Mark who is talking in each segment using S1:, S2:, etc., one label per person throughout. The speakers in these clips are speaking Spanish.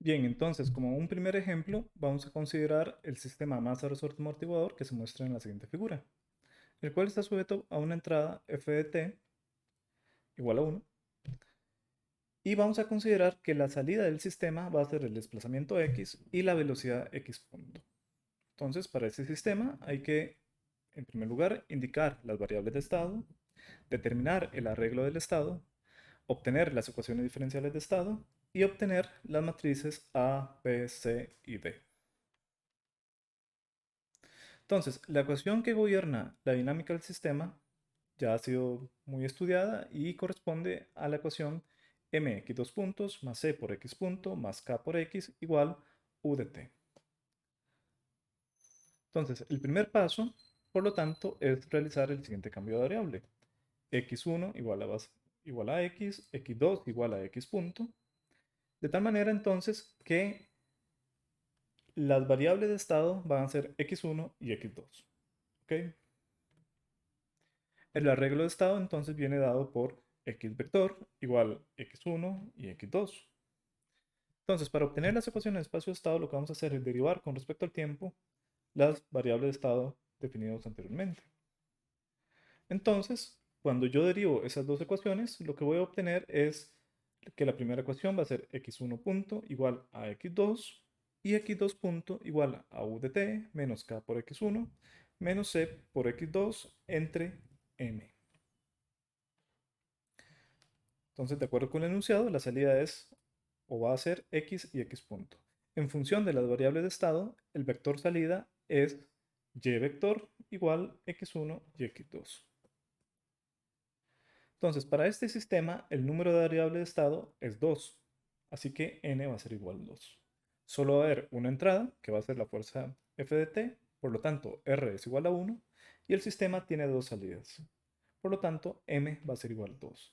S1: Bien, entonces, como un primer ejemplo, vamos a considerar el sistema masa-resorte amortiguador que se muestra en la siguiente figura, el cual está sujeto a una entrada f de t igual a 1, y vamos a considerar que la salida del sistema va a ser el desplazamiento x y la velocidad x punto. Entonces, para este sistema hay que, en primer lugar, indicar las variables de estado, determinar el arreglo del estado, obtener las ecuaciones diferenciales de estado y obtener las matrices A, B, C y D. Entonces, la ecuación que gobierna la dinámica del sistema ya ha sido muy estudiada y corresponde a la ecuación mx dos puntos más c por x punto más k por x igual u de t. Entonces, el primer paso, por lo tanto, es realizar el siguiente cambio de variable. X1 igual a x, x2 igual a x punto, de tal manera entonces que las variables de estado van a ser x1 y x2. ¿Ok? El arreglo de estado entonces viene dado por x vector igual x1 y x2. Entonces, para obtener las ecuaciones de espacio de estado, lo que vamos a hacer es derivar con respecto al tiempo las variables de estado definidas anteriormente. Entonces, cuando yo derivo esas dos ecuaciones, lo que voy a obtener es que la primera ecuación va a ser x1 punto igual a x2 y x2 punto igual a u de t menos k por x1 menos c por x2 entre m. Entonces, de acuerdo con el enunciado, la salida es o va a ser x y x punto. En función de las variables de estado, el vector salida es y vector igual x1 y x2. Entonces, para este sistema, el número de variables de estado es 2, así que n va a ser igual a 2. Solo va a haber una entrada, que va a ser la fuerza F de t, por lo tanto, R es igual a 1, y el sistema tiene dos salidas. Por lo tanto, m va a ser igual a 2.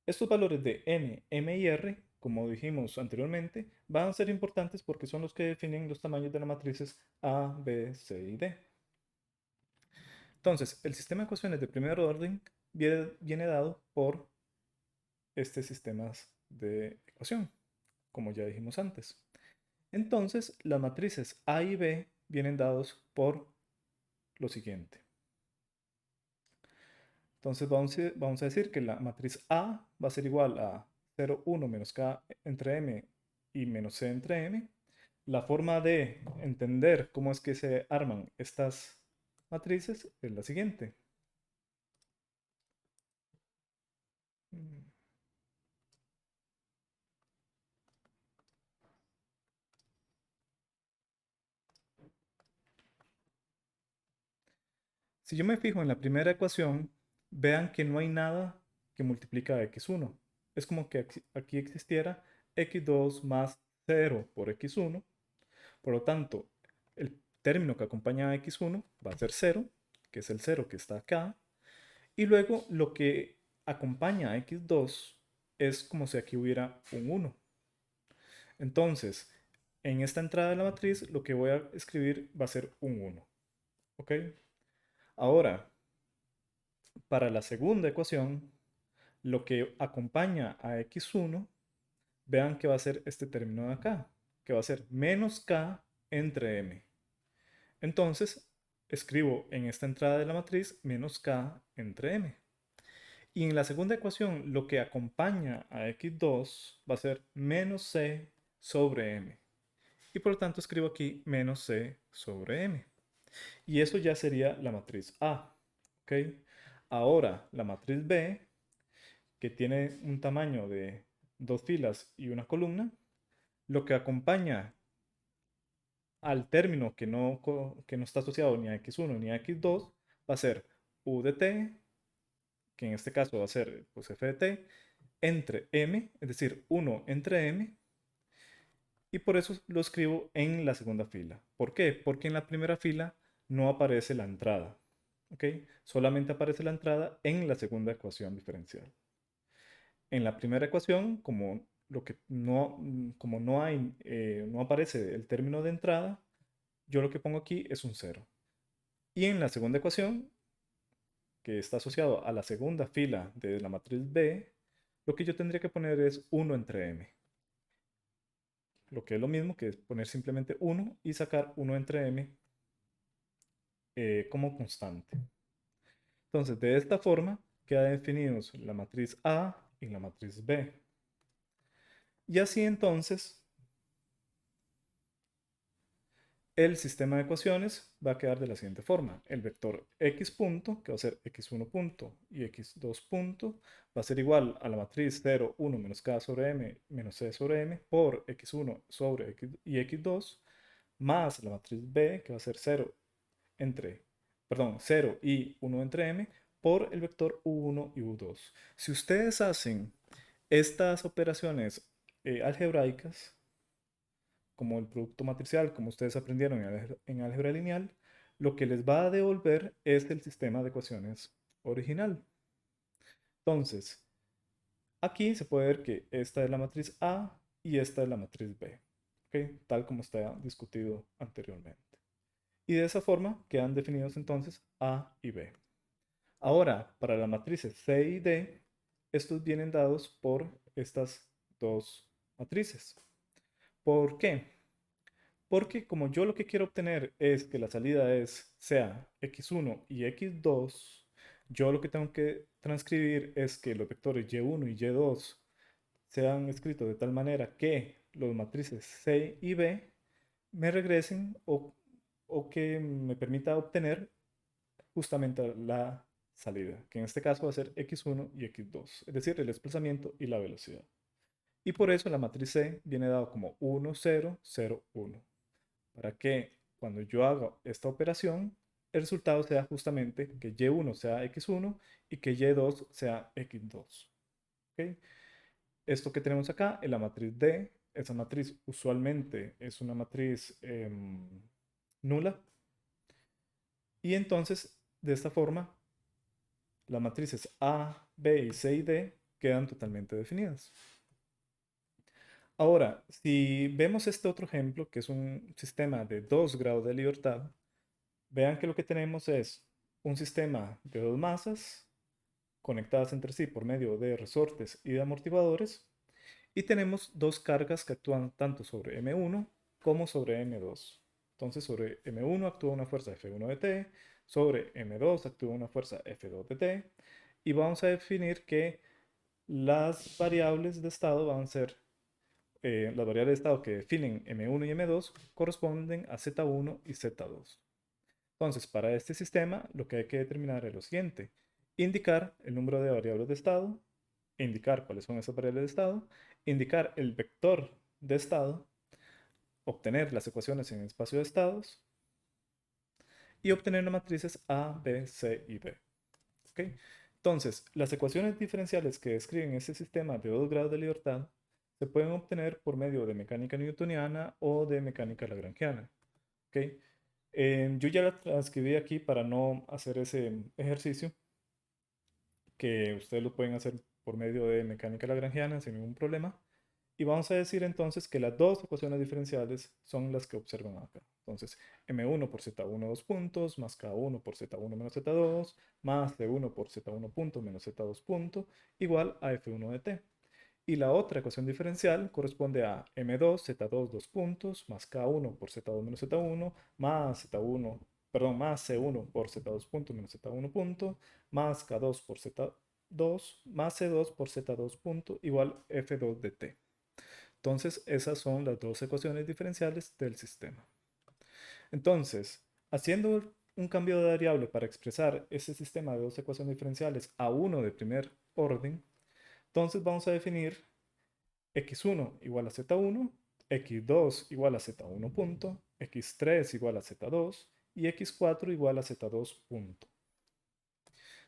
S1: Estos valores de n, m y r, como dijimos anteriormente, van a ser importantes porque son los que definen los tamaños de las matrices A, B, C y D. Entonces, el sistema de ecuaciones de primer orden viene dado por este sistema de ecuación, como ya dijimos antes. Entonces, las matrices A y B vienen dados por lo siguiente. Entonces, vamos a decir que la matriz A va a ser igual a 0, 1 menos K entre M y menos C entre M. La forma de entender cómo es que se arman estas matrices es la siguiente. Si yo me fijo en la primera ecuación, vean que no hay nada que multiplica a x1. Es como que aquí existiera x2 más 0 por x1. Por lo tanto, el término que acompaña a x1 va a ser 0, que es el 0 que está acá. Y luego lo que acompaña a x2 es como si aquí hubiera un 1. Entonces, en esta entrada de la matriz, lo que voy a escribir va a ser un 1. ¿Ok? Ahora, para la segunda ecuación, lo que acompaña a x1, vean que va a ser este término de acá, que va a ser menos k entre m. Entonces, escribo en esta entrada de la matriz menos k entre m. Y en la segunda ecuación, lo que acompaña a x2 va a ser menos c sobre m. Y por lo tanto escribo aquí menos c sobre m. Y eso ya sería la matriz A. ¿Ok? Ahora, la matriz B, que tiene un tamaño de dos filas y una columna, lo que acompaña al término que no está asociado ni a x1 ni a x2 va a ser u de t, que en este caso va a ser pues, f de t, entre m, es decir, 1 entre m, y por eso lo escribo en la segunda fila. ¿Por qué? Porque en la primera fila no aparece la entrada. ¿Ok? Solamente aparece la entrada en la segunda ecuación diferencial. En la primera ecuación, como no aparece el término de entrada, yo lo que pongo aquí es un 0. Y en la segunda ecuación, que está asociado a la segunda fila de la matriz B, lo que yo tendría que poner es 1 entre m. lo que es lo mismo que poner simplemente 1 y sacar 1 entre m como constante. Entonces, de esta forma queda definidos la matriz A y la matriz B. Y así entonces, el sistema de ecuaciones va a quedar de la siguiente forma. El vector x punto, que va a ser x1 punto y x2 punto, va a ser igual a la matriz 0, 1 menos k sobre m menos c sobre m por x1 sobre x y x2, más la matriz b, que va a ser 0 y 1 entre m, por el vector u1 y u2. Si ustedes hacen estas operaciones algebraicas, como el producto matricial, como ustedes aprendieron en álgebra lineal, lo que les va a devolver es el sistema de ecuaciones original. Entonces, aquí se puede ver que esta es la matriz A y esta es la matriz B, ¿ok? Tal como está discutido anteriormente. Y de esa forma quedan definidos entonces A y B. Ahora, para las matrices C y D, estos vienen dados por estas dos matrices. ¿Por qué? Porque como yo lo que quiero obtener es que la salida sea x1 y x2, yo lo que tengo que transcribir es que los vectores y1 y y2 sean escritos de tal manera que los matrices C y B me regresen o que me permita obtener justamente la salida, que en este caso va a ser x1 y x2, es decir, el desplazamiento y la velocidad. Y por eso la matriz C viene dado como 1, 0, 0, 1, para que cuando yo haga esta operación, el resultado sea justamente que y1 sea x1 y que y2 sea x2. ¿Okay? Esto que tenemos acá es la matriz D. Esa matriz usualmente es una matriz nula. Y entonces, de esta forma, las matrices A, B y C y D quedan totalmente definidas. Ahora, si vemos este otro ejemplo, que es un sistema de 2 grados de libertad, vean que lo que tenemos es un sistema de dos masas conectadas entre sí por medio de resortes y de amortiguadores, y tenemos dos cargas que actúan tanto sobre M1 como sobre M2. Entonces, sobre M1 actúa una fuerza F1 de T, sobre M2 actúa una fuerza F2 de T, y vamos a definir que las variables de estado van a ser, las variables de estado que definen M1 y M2 corresponden a Z1 y Z2. Entonces, para este sistema, lo que hay que determinar es lo siguiente: indicar el número de variables de estado, indicar cuáles son esas variables de estado, indicar el vector de estado, obtener las ecuaciones en el espacio de estados y obtener las matrices A, B, C y D. ¿Okay? Entonces, las ecuaciones diferenciales que describen este sistema de 2 grados de libertad se pueden obtener por medio de mecánica newtoniana o de mecánica lagrangiana. ¿Okay? Yo ya la transcribí aquí para no hacer ese ejercicio, que ustedes lo pueden hacer por medio de mecánica lagrangiana sin ningún problema. Y vamos a decir entonces que las dos ecuaciones diferenciales son las que observan acá. Entonces, M1 por Z1 dos puntos, más K1 por Z1 menos Z2, más C1 por Z1 punto menos Z2 punto, igual a F1 de T. Y la otra ecuación diferencial corresponde a M2, Z2 dos puntos, más K1 por Z2 menos Z1, más C1 por Z2 punto menos Z1 punto, más K2 por Z2, más C2 por Z2 punto, igual F2 de T. Entonces, esas son las dos ecuaciones diferenciales del sistema. Entonces, haciendo un cambio de variable para expresar ese sistema de dos ecuaciones diferenciales a uno de primer orden, entonces vamos a definir x1 igual a z1, x2 igual a z1 punto, x3 igual a z2 y x4 igual a z2 punto.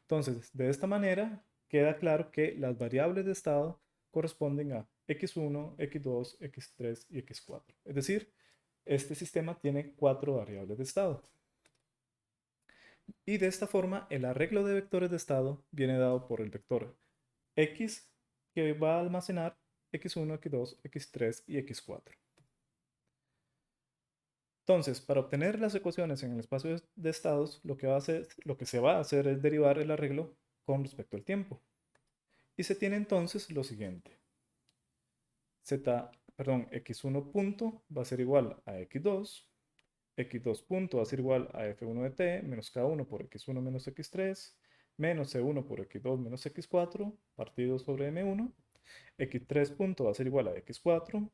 S1: Entonces, de esta manera queda claro que las variables de estado corresponden a x1, x2, x3 y x4. Es decir, este sistema tiene 4 variables de estado. Y de esta forma, el arreglo de vectores de estado viene dado por el vector x, que va a almacenar x1, x2, x3 y x4. Entonces, para obtener las ecuaciones en el espacio de estados, lo que se va a hacer es derivar el arreglo con respecto al tiempo. Y se tiene entonces lo siguiente. perdón, x1 punto va a ser igual a x2. X2 punto va a ser igual a f1 de t menos k1 por x1 menos x3 menos c1 por x2 menos x4 partido sobre m1. X3 punto va a ser igual a x4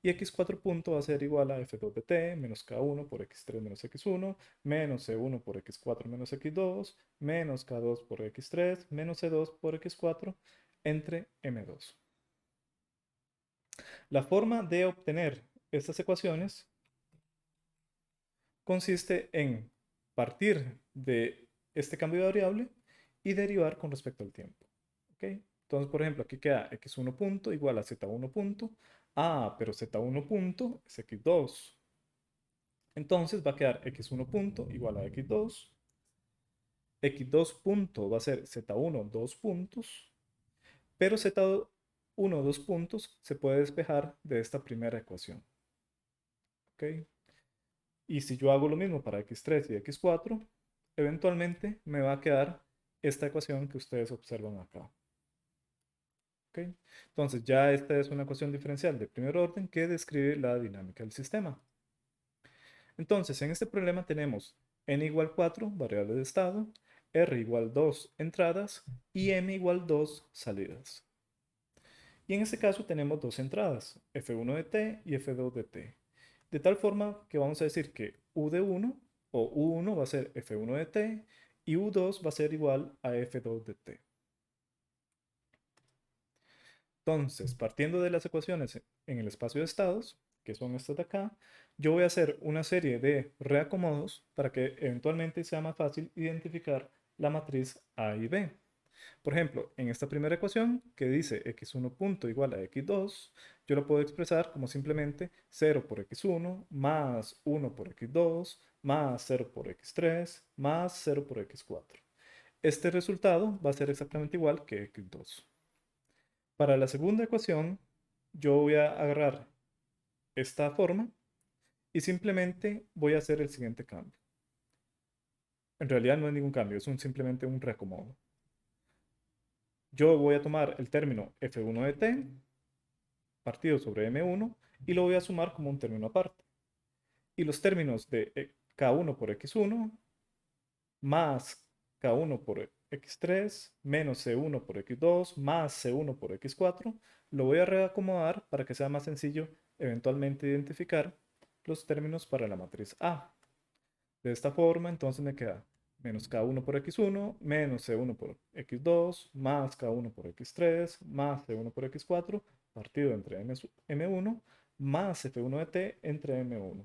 S1: y x4 punto va a ser igual a f2 de t menos k1 por x3 menos x1 menos c1 por x4 menos x2 menos k2 por x3 menos c2 por x4 entre m2. La forma de obtener estas ecuaciones consiste en partir de este cambio de variable y derivar con respecto al tiempo. ¿Ok? Entonces, por ejemplo, aquí queda x1 punto igual a z1 punto. Ah, pero z1 punto es x2. Entonces va a quedar x1 punto igual a x2. X2 punto va a ser z1 2 puntos. Pero z1 2 puntos se puede despejar de esta primera ecuación. ¿Ok? Y si yo hago lo mismo para x3 y x4, eventualmente me va a quedar esta ecuación que ustedes observan acá. ¿Ok? Entonces ya esta es una ecuación diferencial de primer orden que describe la dinámica del sistema. Entonces en este problema tenemos n igual 4 variable de estado, r igual 2 entradas y m igual 2 salidas. Y en este caso tenemos dos entradas, f1 de t y f2 de t. De tal forma que vamos a decir que u de 1 o u1 va a ser f1 de t y u2 va a ser igual a f2 de t. Entonces, partiendo de las ecuaciones en el espacio de estados, que son estas de acá, yo voy a hacer una serie de reacomodos para que eventualmente sea más fácil identificar la matriz A y B. Por ejemplo, en esta primera ecuación que dice x1 punto igual a x2, yo lo puedo expresar como simplemente 0 por x1 más 1 por x2 más 0 por x3 más 0 por x4. Este resultado va a ser exactamente igual que x2. Para la segunda ecuación, yo voy a agarrar esta forma y simplemente voy a hacer el siguiente cambio. En realidad no es ningún cambio, es simplemente un reacomodo. Yo voy a tomar el término f1 de t partido sobre m1 y lo voy a sumar como un término aparte. Y los términos de k1 por x1 más k1 por x3 menos c1 por x2 más c1 por x4 lo voy a reacomodar para que sea más sencillo eventualmente identificar los términos para la matriz A. De esta forma, entonces me queda menos k1 por x1 menos c1 por x2 más k1 por x3 más c1 por x4 partido entre m1 más f1 de t entre m1.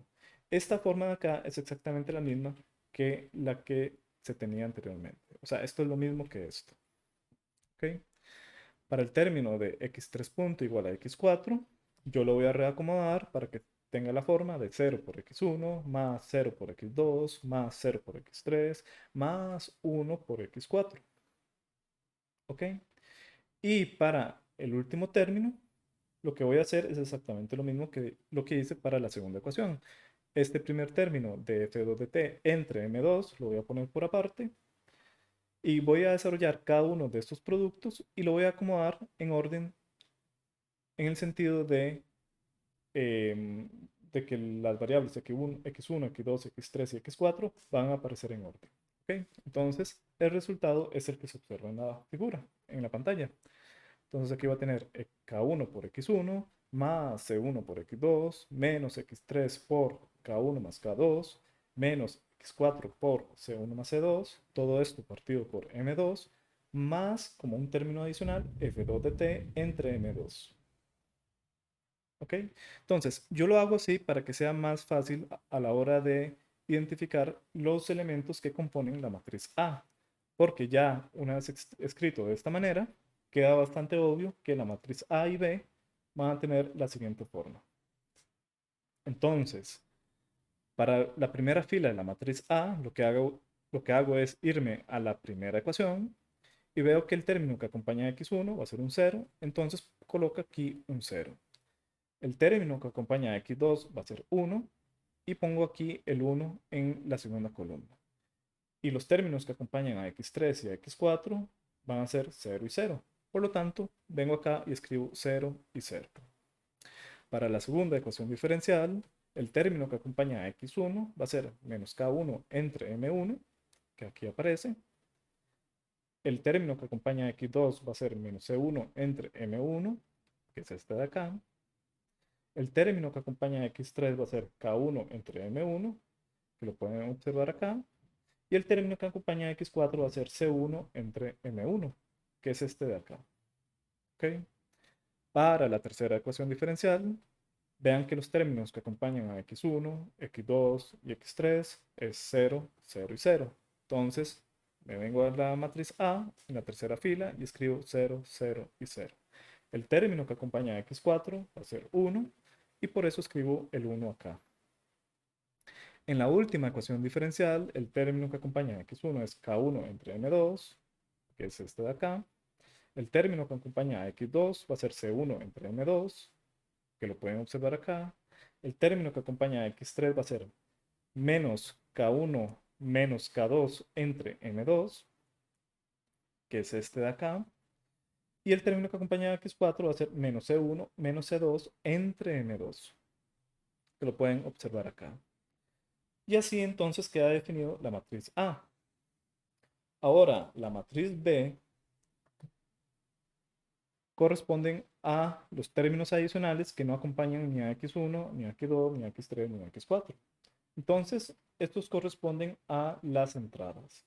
S1: Esta forma de acá es exactamente la misma que la que se tenía anteriormente. O sea, esto es lo mismo que esto. ¿Ok? Para el término de x3 punto igual a x4, yo lo voy a reacomodar para que tenga la forma de 0 por x1 más 0 por x2 más 0 por x3 más 1 por x4. ¿Ok? Y para el último término, lo que voy a hacer es exactamente lo mismo que lo que hice para la segunda ecuación. Este primer término de f2 de t entre m2 lo voy a poner por aparte y voy a desarrollar cada uno de estos productos y lo voy a acomodar en orden en el sentido em, de que las variables x1, x1, x2, x3 y x4 van a aparecer en orden. ¿Ok? Entonces, el resultado es el que se observa en la figura, en la pantalla. Entonces aquí va a tener k1 por x1 más c1 por x2 menos x3 por k1 más k2 menos x4 por c1 más c2, todo esto partido por m2, más como un término adicional f2 de t entre m2. ¿Ok? Entonces, yo lo hago así para que sea más fácil a la hora de identificar los elementos que componen la matriz A. Porque ya una vez escrito de esta manera, queda bastante obvio que la matriz A y B van a tener la siguiente forma. Entonces, para la primera fila de la matriz A, lo que hago es irme a la primera ecuación y veo que el término que acompaña a x1 va a ser un 0, entonces coloco aquí un 0. El término que acompaña a x2 va a ser 1 y pongo aquí el 1 en la segunda columna. Y los términos que acompañan a x3 y a x4 van a ser 0 y 0. Por lo tanto, vengo acá y escribo 0 y 0. Para la segunda ecuación diferencial, el término que acompaña a x1 va a ser menos k1 entre m1, que aquí aparece. El término que acompaña a x2 va a ser menos c1 entre m1, que es este de acá. El término que acompaña a x3 va a ser k1 entre m1, que lo pueden observar acá. Y el término que acompaña a x4 va a ser c1 entre m1, que es este de acá. ¿Ok? Para la tercera ecuación diferencial, vean que los términos que acompañan a x1, x2 y x3 es 0, 0 y 0. Entonces, me vengo a la matriz A en la tercera fila y escribo 0, 0 y 0. El término que acompaña a x4 va a ser 1 y por eso escribo el 1 acá. En la última ecuación diferencial, el término que acompaña a x1 es k1 entre m2, que es este de acá. El término que acompaña a x2 va a ser c1 entre m2, que lo pueden observar acá. El término que acompaña a x3 va a ser menos k1 menos k2 entre m2, que es este de acá. Y el término que acompaña a x4 va a ser menos c1 menos c2 entre m2, que lo pueden observar acá. Y así entonces queda definido la matriz A. Ahora, la matriz B corresponden a los términos adicionales que no acompañan ni a x1, ni a x2, ni a x3, ni a x4. Entonces, estos corresponden a las entradas.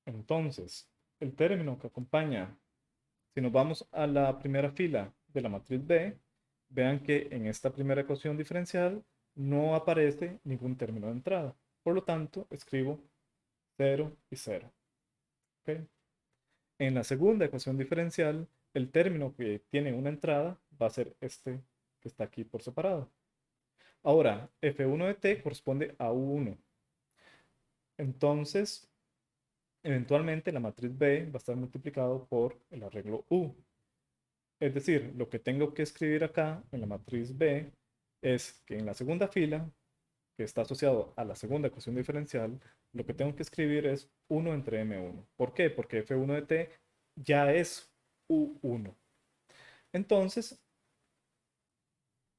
S1: Entonces, el término que acompaña, si nos vamos a la primera fila de la matriz B, vean que en esta primera ecuación diferencial no aparece ningún término de entrada. Por lo tanto, escribo 0 y 0. ¿Ok? En la segunda ecuación diferencial, el término que tiene una entrada va a ser este que está aquí por separado. Ahora, f1 de t corresponde a u1. Entonces, eventualmente la matriz B va a estar multiplicado por el arreglo U. Es decir, lo que tengo que escribir acá en la matriz B es que en la segunda fila, que está asociado a la segunda ecuación diferencial, lo que tengo que escribir es 1 entre M1. ¿Por qué? Porque F1 de T ya es U1. Entonces,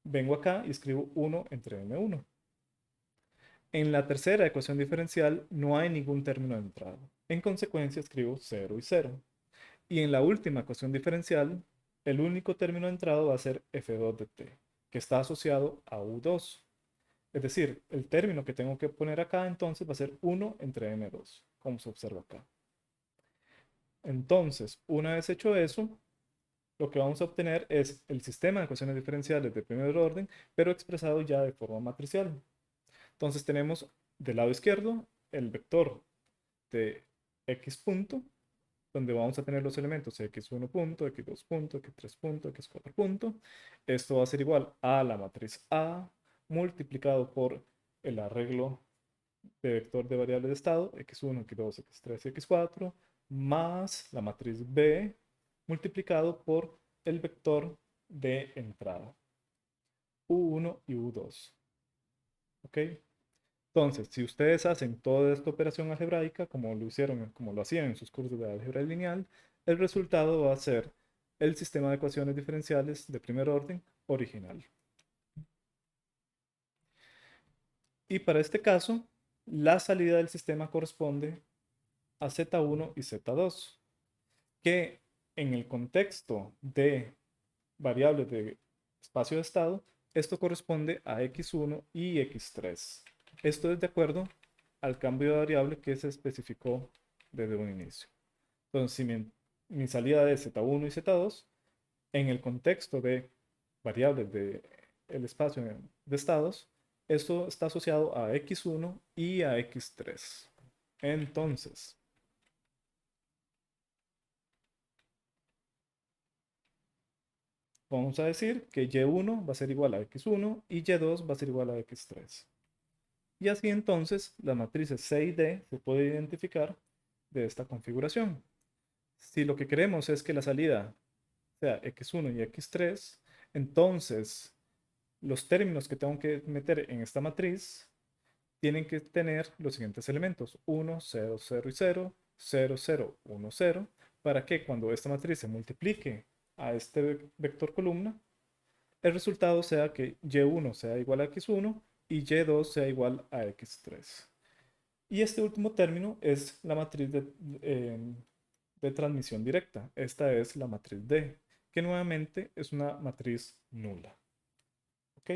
S1: vengo acá y escribo 1 entre M1. En la tercera ecuación diferencial no hay ningún término de entrada. En consecuencia, escribo 0 y 0. Y en la última ecuación diferencial, el único término de entrada va a ser f2 de t, que está asociado a u2. Es decir, el término que tengo que poner acá entonces va a ser 1 entre m2, como se observa acá. Entonces, una vez hecho eso, lo que vamos a obtener es el sistema de ecuaciones diferenciales de primer orden, pero expresado ya de forma matricial. Entonces tenemos del lado izquierdo el vector de x punto, donde vamos a tener los elementos x1 punto, x2 punto, x3 punto, x4 punto. Esto va a ser igual a la matriz A multiplicado por el arreglo de vector de variables de estado, x1, x2, x3 y x4, más la matriz B multiplicado por el vector de entrada, u1 y u2. ¿Ok? Entonces, si ustedes hacen toda esta operación algebraica, como lo hicieron, como lo hacían en sus cursos de álgebra lineal, el resultado va a ser el sistema de ecuaciones diferenciales de primer orden original. Y para este caso, la salida del sistema corresponde a Z1 y Z2, que en el contexto de variables de espacio de estado, esto corresponde a X1 y X3. Esto es de acuerdo al cambio de variable que se especificó desde un inicio. Entonces, si mi salida es Z1 y Z2, en el contexto de variables del espacio de estados, esto está asociado a X1 y a X3. Entonces, vamos a decir que Y1 va a ser igual a X1 y Y2 va a ser igual a X3. Y así entonces las matrices C y D se puede identificar de esta configuración. Si lo que queremos es que la salida sea X1 y X3, entonces los términos que tengo que meter en esta matriz tienen que tener los siguientes elementos: 1, 0, 0 y 0, 0, 0, 1, 0, para que cuando esta matriz se multiplique a este vector columna, el resultado sea que y1 sea igual a x1 y y2 sea igual a x3. Y este último término es la matriz de transmisión directa. Esta es la matriz D, que nuevamente es una matriz nula. ¿Ok?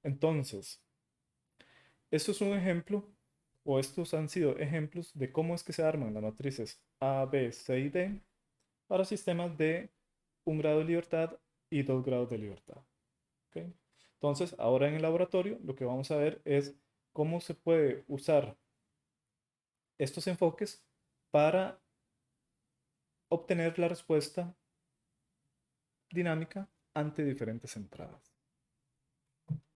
S1: Entonces, esto es un ejemplo, o estos han sido ejemplos de cómo es que se arman las matrices A, B, C y D para sistemas de 1 grado de libertad y 2 grados de libertad. ¿Ok? Entonces, ahora en el laboratorio lo que vamos a ver es cómo se puede usar estos enfoques para obtener la respuesta dinámica ante diferentes entradas.